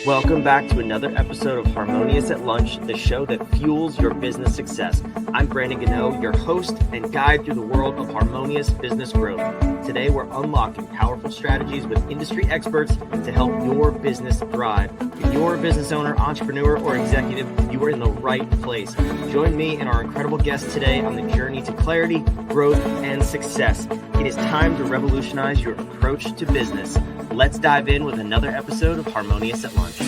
Welcome back to another episode of Harmonious at Lunch, the show that fuels your business success. I'm Brandon Gano, your host and guide through the world of harmonious business growth. Today, we're unlocking powerful strategies with industry experts to help your business thrive. If you're a business owner, entrepreneur, or executive, you are in the right place. Join me and our incredible guests today on the journey to clarity, growth, and success. It is time to revolutionize your approach to business. Let's dive in with another episode of Harmonious at Lunch.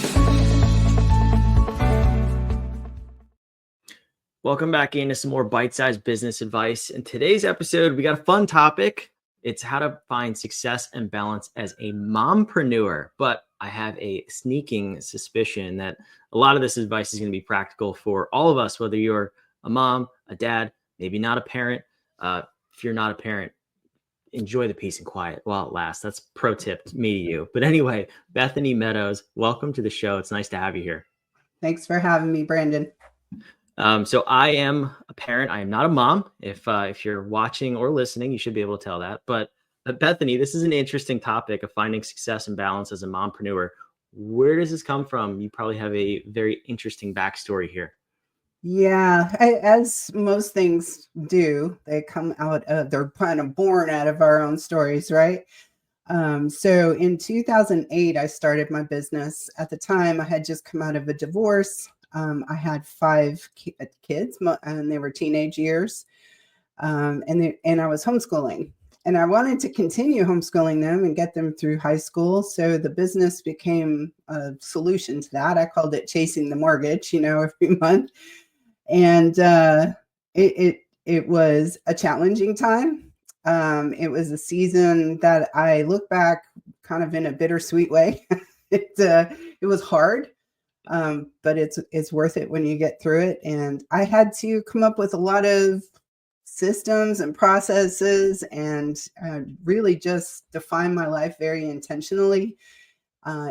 Welcome back into some more bite-sized business advice. In today's episode, we got a fun topic. It's how to find success and balance as a mompreneur. But I have a sneaking suspicion that a lot of this advice is going to be practical for all of us, whether you're a mom, a dad, maybe not a parent. If you're not a parent, enjoy the peace and quiet while it lasts. That's pro tip, me to you. But anyway, Bethany Meadows, welcome to the show. It's nice to have you here. Thanks for having me, Brandon. So I am a parent. I am not a mom. If you're watching or listening, you should be able to tell that. But Bethany, this is an interesting topic of finding success and balance as a mompreneur. Where does this come from? You probably have a very interesting backstory here. Yeah, as most things do, they're kind of born out of our own stories, right? So in 2008, I started my business. At the time, I had just come out of a divorce. I had 5 kids, and they were teenage years, and I was homeschooling. And I wanted to continue homeschooling them and get them through high school. So the business became a solution to that. I called it chasing the mortgage, every month. And it was a challenging time. It was a season that I look back kind of in a bittersweet way. It was hard, but it's worth it when you get through it. And I had to come up with a lot of systems and processes and really just define my life very intentionally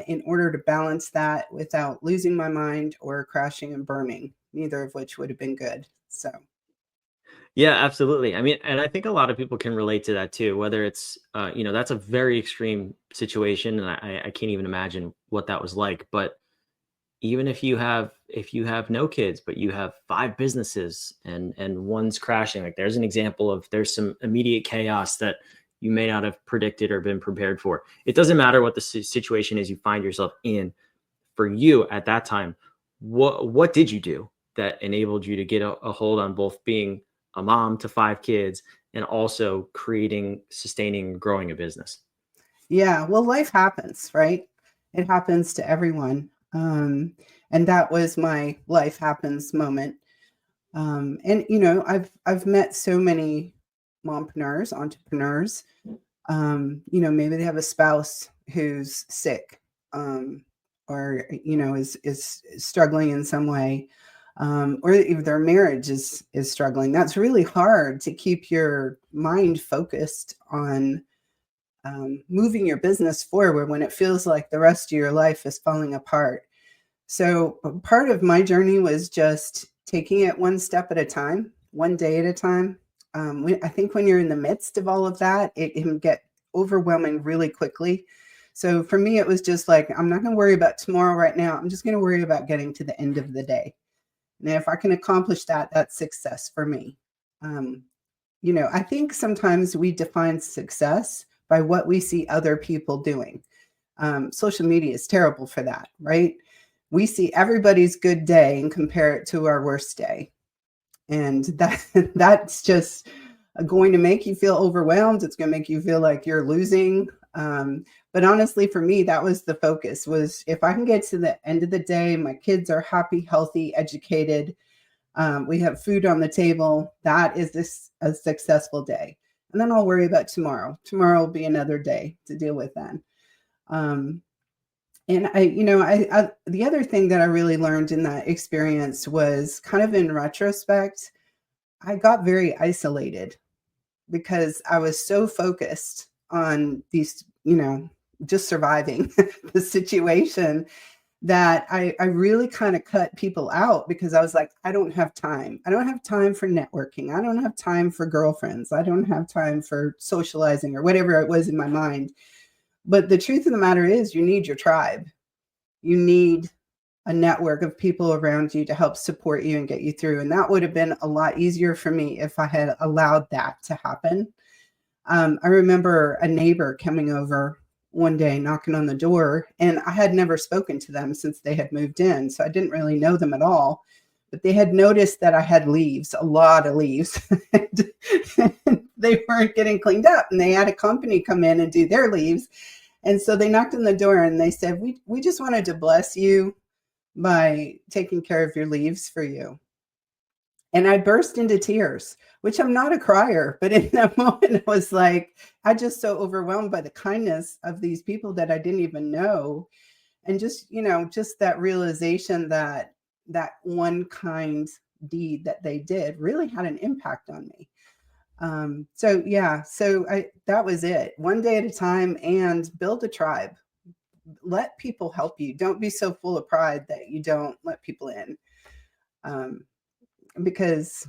in order to balance that without losing my mind or crashing and burning, neither of which would have been good. So. Yeah, absolutely. I mean, and I think a lot of people can relate to that too, whether it's, that's a very extreme situation. And I can't even imagine what that was like. But even if you have no kids, but you have 5 businesses and one's crashing, like there's an example of there's some immediate chaos that you may not have predicted or been prepared for. It doesn't matter what the situation is you find yourself in. For you at that time, what did you do that enabled you to get a hold on both being a mom to 5 kids and also creating, sustaining, growing a business? Yeah, well, life happens, right? It happens to everyone. And that was my life happens moment. And I've met so many mompreneurs, entrepreneurs. Maybe they have a spouse who's sick, or is struggling in some way, or if their marriage is struggling. That's really hard to keep your mind focused on moving your business forward when it feels like the rest of your life is falling apart. So part of my journey was just taking it one step at a time, one day at a time. I think when you're in the midst of all of that, it can get overwhelming really quickly. So for me, it was just like, I'm not going to worry about tomorrow right now. I'm just going to worry about getting to the end of the day. And if I can accomplish that, that's success for me. I think sometimes we define success by what we see other people doing. Social media is terrible for that, right? We see everybody's good day and compare it to our worst day. And that's just going to make you feel overwhelmed. It's going to make you feel like you're losing. But honestly, for me, that was the focus, was if I can get to the end of the day, my kids are happy, healthy, educated. We have food on the table. That is a successful day. And then I'll worry about tomorrow. Tomorrow will be another day to deal with then. And the other thing that I really learned in that experience was kind of in retrospect, I got very isolated because I was so focused on these, just surviving the situation that I really kind of cut people out because I was like, I don't have time. I don't have time for networking. I don't have time for girlfriends. I don't have time for socializing or whatever it was in my mind. But the truth of the matter is you need your tribe. you need a network of people around you to help support you and get you through. And that would have been a lot easier for me if I had allowed that to happen. I remember a neighbor coming over one day, knocking on the door, and I had never spoken to them since they had moved in. So I didn't really know them at all, but they had noticed that I had leaves, a lot of leaves. They weren't getting cleaned up, and they had a company come in and do their leaves. And so they knocked on the door and they said, we just wanted to bless you by taking care of your leaves for you. And I burst into tears, which I'm not a crier, but in that moment, it was like, I just so overwhelmed by the kindness of these people that I didn't even know. And just, just that realization that that one kind deed that they did really had an impact on me. So that was it. One day at a time, and build a tribe. Let people help you. Don't be so full of pride that you don't let people in. Because,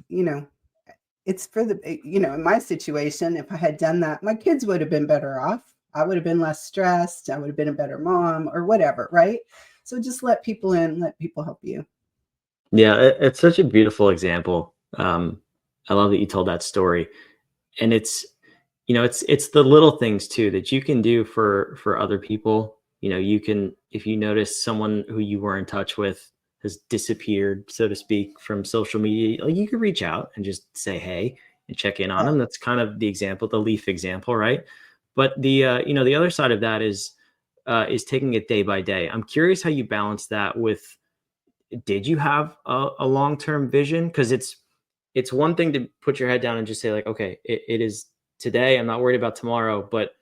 it's for the, in my situation, if I had done that, my kids would have been better off. I would have been less stressed. I would have been a better mom or whatever. Right. So just let people in, let people help you. Yeah, it's such a beautiful example. I love that you told that story, and it's the little things too that you can do for other people. You can, if you notice someone who you were in touch with has disappeared, so to speak, from social media, like, you can reach out and just say hey and check in on them. That's kind of the example, the leaf example, right? But the other side of that is taking it day by day. I'm curious how you balance that with, did you have a long-term vision? Because it's one thing to put your head down and just say, like, okay, it is today, I'm not worried about tomorrow. But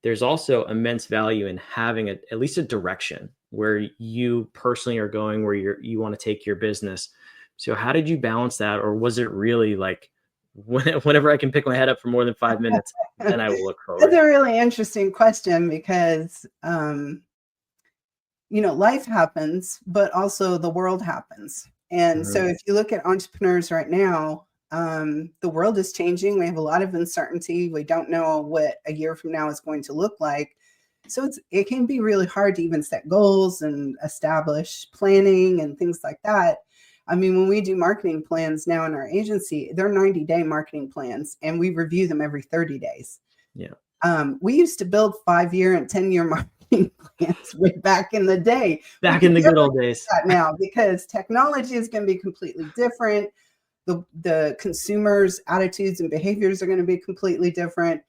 there's also immense value in having at least a direction where you personally are going, where you want to take your business. So how did you balance that? Or was it really like, whenever I can pick my head up for more than 5 minutes, then I will look That's forward? a really interesting question because, life happens, but also the world happens. And so Mhm. if you look at entrepreneurs right now, the world is changing. We have a lot of uncertainty. We don't know what a year from now is going to look like. So it can be really hard to even set goals and establish planning and things like that. I mean, when we do marketing plans now in our agency, they're 90-day marketing plans, and we review them every 30 days. Yeah. We used to build 5-year and 10-year marketing plans way back in the day. We Back can in the never good old do days. that now because technology is going to be completely different. The consumers' attitudes and behaviors are going to be completely different.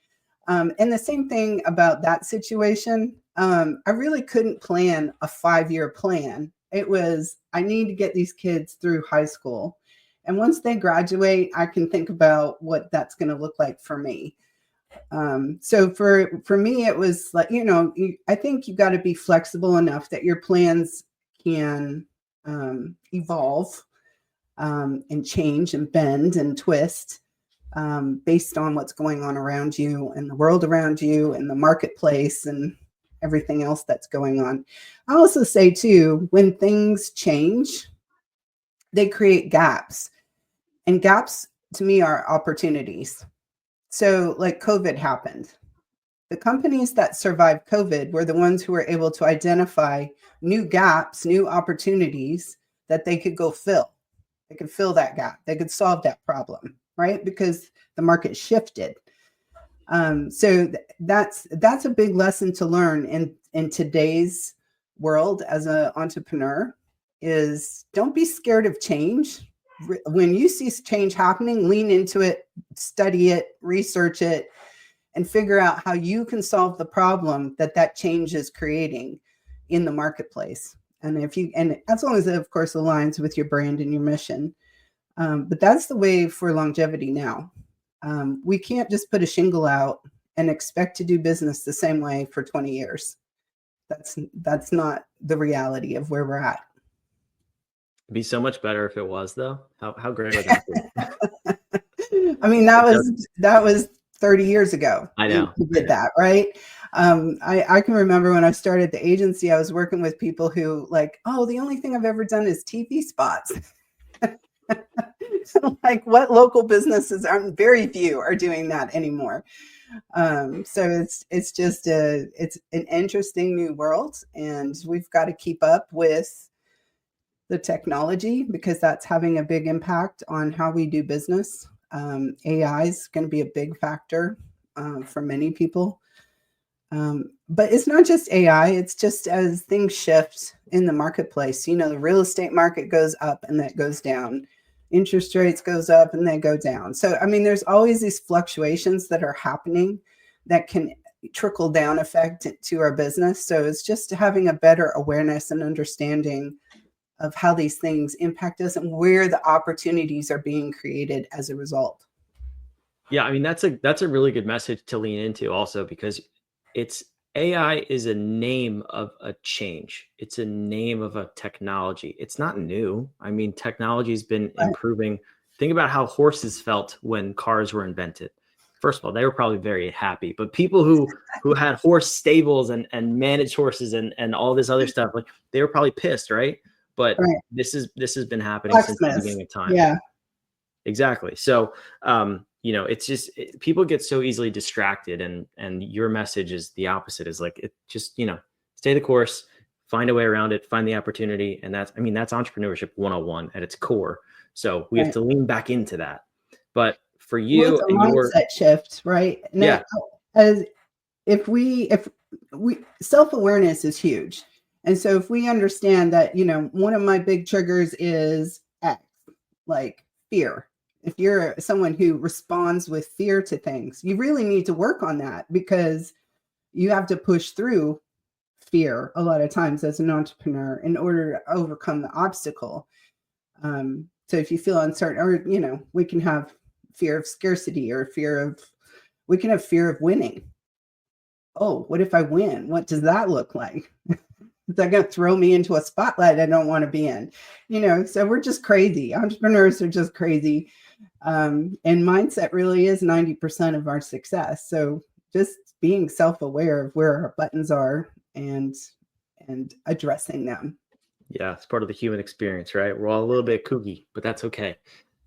And the same thing about that situation. I really couldn't plan a 5-year plan. It was, I need to get these kids through high school. And once they graduate, I can think about what that's going to look like for me. So for me, it was like, I think you got to be flexible enough that your plans can evolve and change and bend and twist based on what's going on around you and the world around you and the marketplace and everything else that's going on. I also say too, when things change, they create gaps, and gaps to me are opportunities. So like COVID happened. The companies that survived COVID were the ones who were able to identify new gaps, new opportunities that they could go fill. They could fill that gap. They could solve that problem, right? Because the market shifted. So that's a big lesson to learn in today's world as an entrepreneur, is don't be scared of change. When you see change happening, lean into it, study it, research it, and figure out how you can solve the problem that change is creating in the marketplace. And as long as it, of course, aligns with your brand and your mission. But that's the way for longevity now. We can't just put a shingle out and expect to do business the same way for 20 years. That's not the reality of where we're at. It'd be so much better if it was, though. How great would that be? I mean, that was 30 years ago. I know. You did that, right? I can remember when I started the agency, I was working with people who like, oh, the only thing I've ever done is TV spots. Like, what local businesses very few are doing that anymore. So it's just it's an interesting new world, and we've got to keep up with the technology because that's having a big impact on how we do business. AI is going to be a big factor for many people. But it's not just AI, it's just as things shift in the marketplace. The real estate market goes up and then it goes down. Interest rates goes up and they go down. So, I mean, there's always these fluctuations that are happening that can trickle down effect to our business. So it's just having a better awareness and understanding of how these things impact us and where the opportunities are being created as a result. Yeah, I mean that's a really good message to lean into also because it's AI is a name of a change. It's a name of a technology. It's not new. I mean, technology's been Right, improving. Think about how horses felt when cars were invented. First of all, they were probably very happy, but people who had horse stables and managed horses and all this other stuff, like they were probably pissed, right? But right. this has been happening since the Blacksmiths. beginning of time. Yeah, Exactly. So, it's just people get so easily distracted, and your message is the opposite. Is like it just stay the course, find a way around it, find the opportunity, and that's entrepreneurship 101 at its core. So we have right. to lean back into that. But for Well, it's you a and your mindset shift, right? And yeah, as if we self-awareness is huge. And so if we understand that, one of my big triggers is X, like fear. If you're someone who responds with fear to things, you really need to work on that because you have to push through fear a lot of times as an entrepreneur in order to overcome the obstacle. So if you feel uncertain, or we can have fear of scarcity or we can have fear of winning. Oh, what if I win? What does that look like? Is that going to throw me into a spotlight I don't want to be in? So we're just crazy. Entrepreneurs are just crazy. And mindset really is 90% of our success. So just being self-aware of where our buttons are and addressing them. yeah, it's part of the human experience, right? We're all a little bit kooky, but that's okay.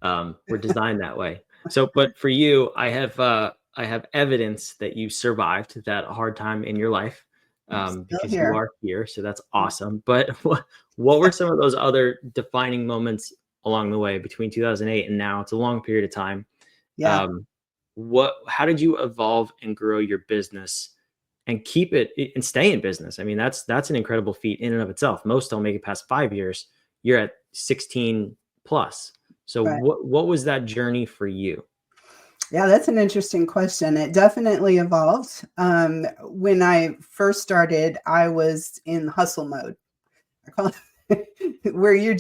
We're designed that way. So, but for you, I have evidence that you survived that hard time in your life, I'm still because you here. are here. So that's awesome. But what were some of those other defining moments along the way between 2008 and now? It's a long period of time. Yeah. Um, how did you evolve and grow your business and keep it and stay in business? I mean, that's an incredible feat in and of itself. Most don't make it past 5 years. You're at 16 plus. So Right. what was that journey for you? Yeah, that's an interesting question. It definitely evolved. When I first started, I was in hustle mode. I call it where you're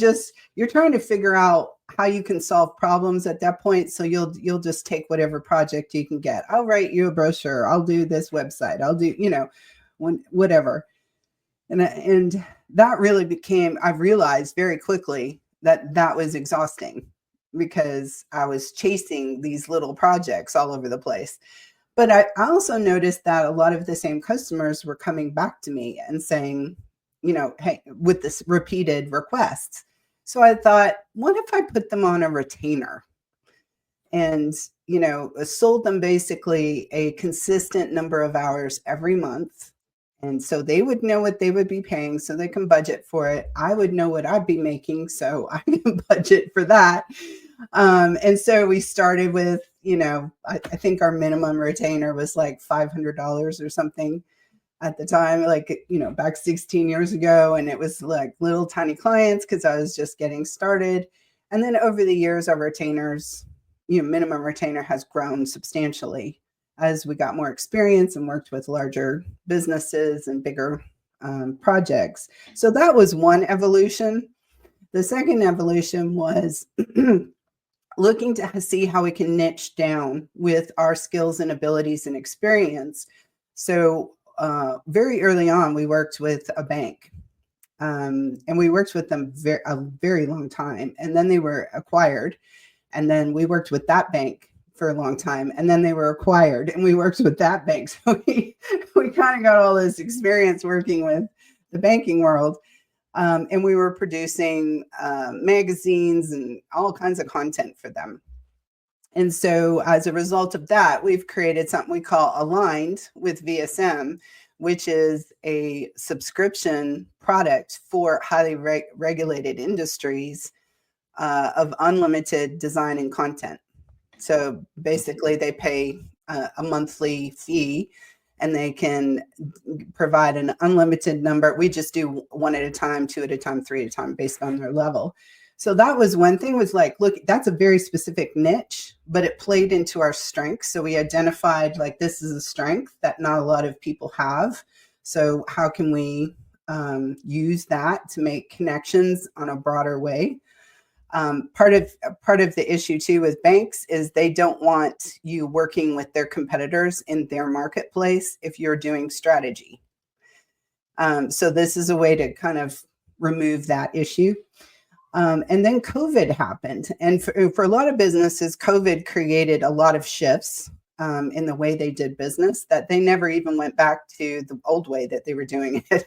trying to figure out how you can solve problems at that point. So you'll just take whatever project you can get. I'll write you a brochure. I'll do this website. I'll do whatever. And that really became. I realized very quickly that that was exhausting because I was chasing these little projects all over the place. But I also noticed that a lot of the same customers were coming back to me and saying, hey, with this repeated requests. So I thought, what if I put them on a retainer and, sold them basically a consistent number of hours every month. And so they would know what they would be paying so they can budget for it. I would know what I'd be making so I can budget for that. And so we started with, I think our minimum retainer was like $500 or something at the time, like, back 16 years ago. And it was like little tiny clients because I was just getting started. And then over the years, our retainers, minimum retainer has grown substantially as we got more experience and worked with larger businesses and bigger projects. So that was one evolution. The second evolution was looking to see how we can niche down with our skills and abilities and experience. So very early on, we worked with a bank. And we worked with them a very long time. And then they were acquired. And then we worked with that bank for a long time. And then they were acquired and we worked with that bank. So we kind of got all this experience working with the banking world. And we were producing magazines and all kinds of content for them. And so as a result of that, we've created something we call Aligned with VSM, which is a subscription product for highly regulated industries of unlimited design and content. So basically, they pay a monthly fee and they can provide an unlimited number. We just do one at a time, two at a time, three at a time based on their level. So that was one thing, was like, look, that's a very specific niche, but it played into our strengths. So we identified like this is a strength that not a lot of people have. So how can we use that to make connections on a broader way? Part of the issue too with banks is they don't want you working with their competitors in their marketplace if you're doing strategy. So this is a way to kind of remove that issue. And then COVID happened. And for a lot of businesses, COVID created a lot of shifts in the way they did business that they never even went back to the old way that they were doing it.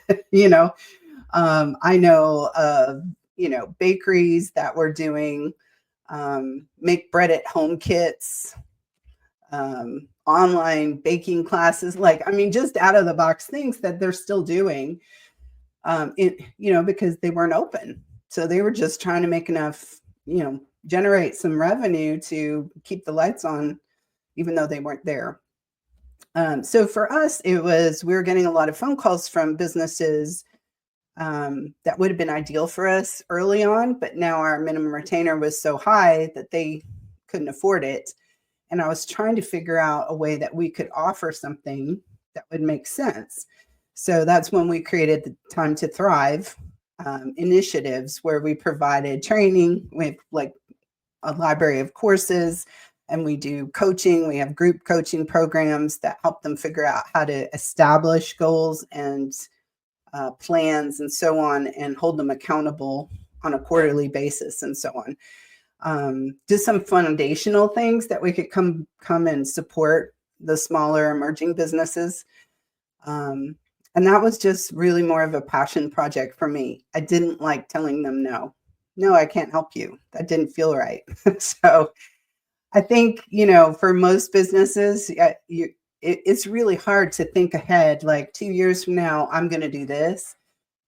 I know of, bakeries that were doing make bread at home kits, online baking classes, just out of the box things that they're still doing, because they weren't open. So they were just trying to make enough, generate some revenue to keep the lights on, even though they weren't there. So for us, we were getting a lot of phone calls from businesses that would have been ideal for us early on, but now our minimum retainer was so high that they couldn't afford it. And I was trying to figure out a way that we could offer something that would make sense. So that's when we created the Time to Thrive initiatives, where we provided training with like a library of courses, and we do coaching. We have group coaching programs that help them figure out how to establish goals and plans and so on, and hold them accountable on a quarterly basis and so on. Just some foundational things that we could come and support the smaller emerging businesses. And that was just really more of a passion project for me. I didn't like telling them no, I can't help you. That didn't feel right. So I think, for most businesses, it's really hard to think ahead, like 2 years from now, I'm going to do this,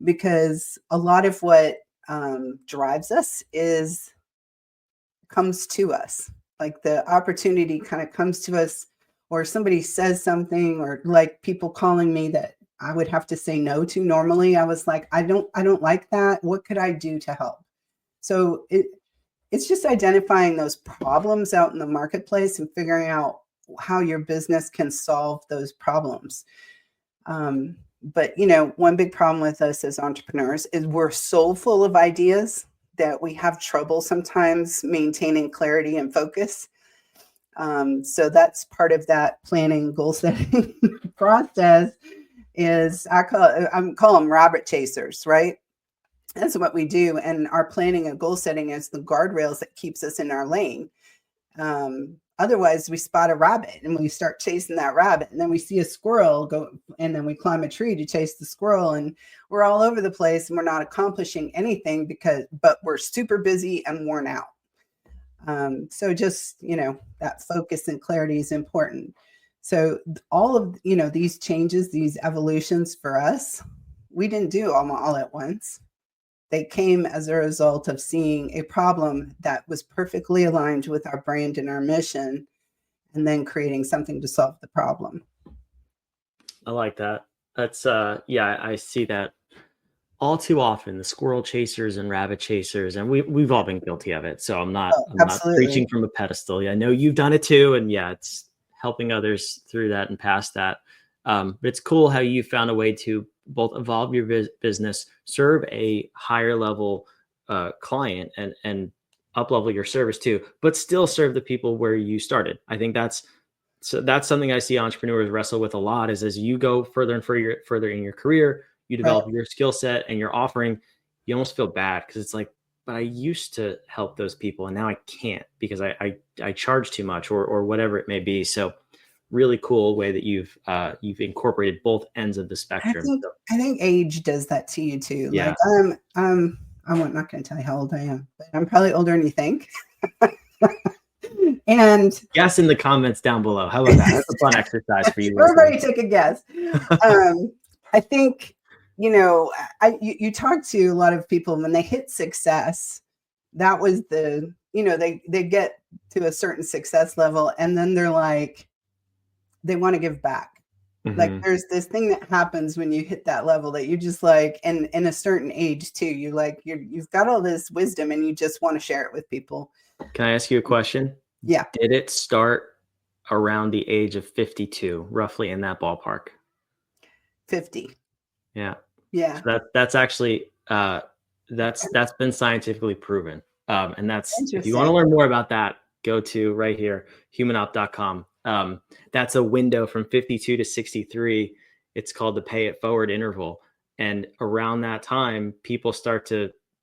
because a lot of what drives us comes to us. Like the opportunity kind of comes to us, or somebody says something, or like people calling me that I would have to say no to. Normally I was like, I don't like that. What could I do to help? So it's just identifying those problems out in the marketplace and figuring out how your business can solve those problems. But one big problem with us as entrepreneurs is we're so full of ideas that we have trouble sometimes maintaining clarity and focus. So that's part of that planning, goal setting process. I call them rabbit chasers, right? That's what we do. And our planning and goal setting is the guardrails that keeps us in our lane. Otherwise, we spot a rabbit and we start chasing that rabbit, and then we see a squirrel go, and then we climb a tree to chase the squirrel, and we're all over the place and we're not accomplishing anything but we're super busy and worn out. So just, that focus and clarity is important. So all of, these changes, these evolutions for us, we didn't do them all at once. They came as a result of seeing a problem that was perfectly aligned with our brand and our mission, and then creating something to solve the problem. I like that. That's I see that all too often, the squirrel chasers and rabbit chasers, and we've all been guilty of it. So I'm not preaching from a pedestal. Yeah, I know you've done it too, and it's helping others through that and past that. But it's cool how you found a way to both evolve your business, serve a higher level client, and up level your service too, but still serve the people where you started. I think that's something I see entrepreneurs wrestle with a lot, is as you go further and further in your career, you develop your skill set and your offering, you almost feel bad because it's like, but I used to help those people and now I can't because I charge too much or whatever it may be. So really cool way that you've incorporated both ends of the spectrum. I think age does that to you too. Yeah. Like I'm not going to tell you how old I am, but I'm probably older than you think. And Guess in the comments down below. How about that? That's a fun exercise for you. Everybody take a guess. I think, you talk to a lot of people when they hit success, that was they get to a certain success level and then they're like, they want to give back. Like there's this thing that happens when you hit that level that you just like, and in a certain age too, you've got all this wisdom and you just want to share it with people. Can I ask you a question? Yeah. Did it start around the age of 52, roughly in that ballpark? 50. Yeah. Yeah. So that's actually, that's been scientifically proven. And if you want to learn more about that, go to right here, humanop.com. That's a window from 52 to 63. It's called the pay it forward interval. And around that time, people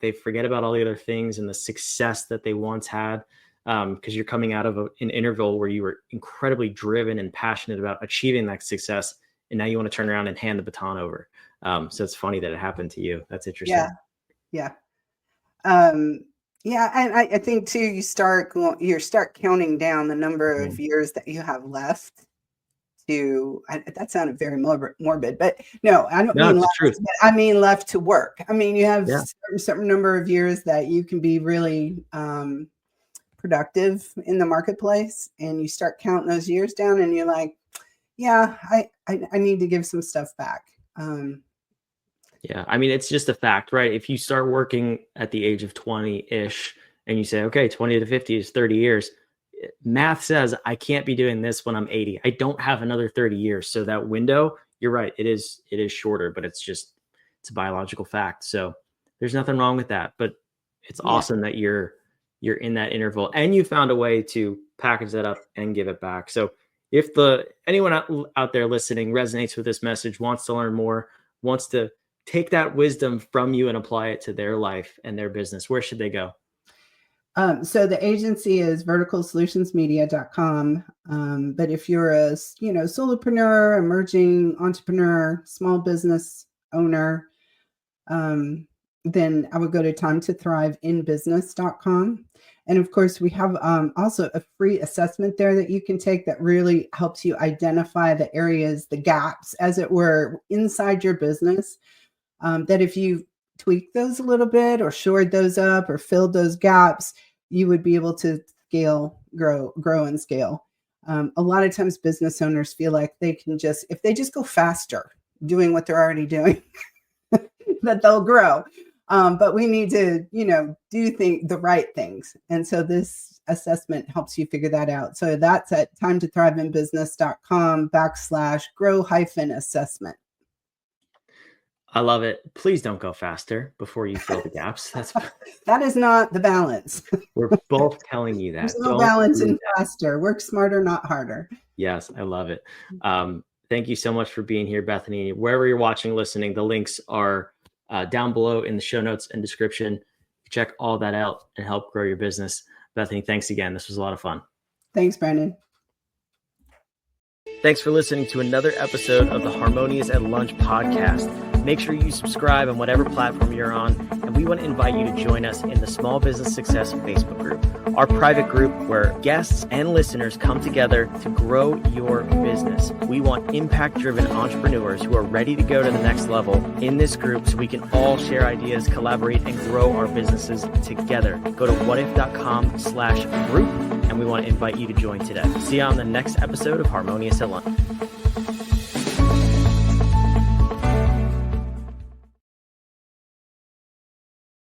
they forget about all the other things and the success that they once had. Because you're coming out of an interval where you were incredibly driven and passionate about achieving that success. And now you want to turn around and hand the baton over. So it's funny that it happened to you. That's interesting. Yeah. Yeah. And I think too, you start counting down the number of years that you have left that sounded very morbid, but no, I don't mean left, I mean left to work. I mean, you have a certain number of years that you can be really, productive in the marketplace, and you start counting those years down and you're like, yeah, I need to give some stuff back. Yeah. I mean, it's just a fact, right? If you start working at the age of 20-ish and you say, okay, 20 to 50 is 30 years, math says I can't be doing this when I'm 80. I don't have another 30 years. So that window, you're right. It is shorter, but it's a biological fact. So there's nothing wrong with that, but it's awesome that you're in that interval and you found a way to package that up and give it back. So if anyone out there listening resonates with this message, wants to learn more, wants to take that wisdom from you and apply it to their life and their business, where should they go? So the agency is verticalsolutionsmedia.com. But if you're a, solopreneur, emerging entrepreneur, small business owner, then I would go to timetothriveinbusiness.com. And of course, we have also a free assessment there that you can take that really helps you identify the areas, the gaps, as it were, inside your business, that if you tweak those a little bit or shored those up or filled those gaps, you would be able to grow and scale. A lot of times business owners feel like they can if they just go faster doing what they're already doing, that they'll grow. But we need to, do the right things. And so this assessment helps you figure that out. So that's at timetothriveinbusiness.com/grow-assessment. I love it. Please don't go faster before you fill the gaps. That is not the balance. We're both telling you that. There's no balance in faster. Work smarter, not harder. Yes, I love it. Thank you so much for being here, Bethany. Wherever you're watching, listening, the links are down below in the show notes and description. Check all that out and help grow your business. Bethany, thanks again. This was a lot of fun. Thanks, Brandon. Thanks for listening to another episode of the Harmonious at Lunch podcast. Make sure you subscribe on whatever platform you're on, and we want to invite you to join us in the Small Business Success Facebook group, our private group where guests and listeners come together to grow your business. We want impact-driven entrepreneurs who are ready to go to the next level in this group so we can all share ideas, collaborate, and grow our businesses together. Go to whatif.com/group, and we want to invite you to join today. See you on the next episode of Harmonious at Lunch.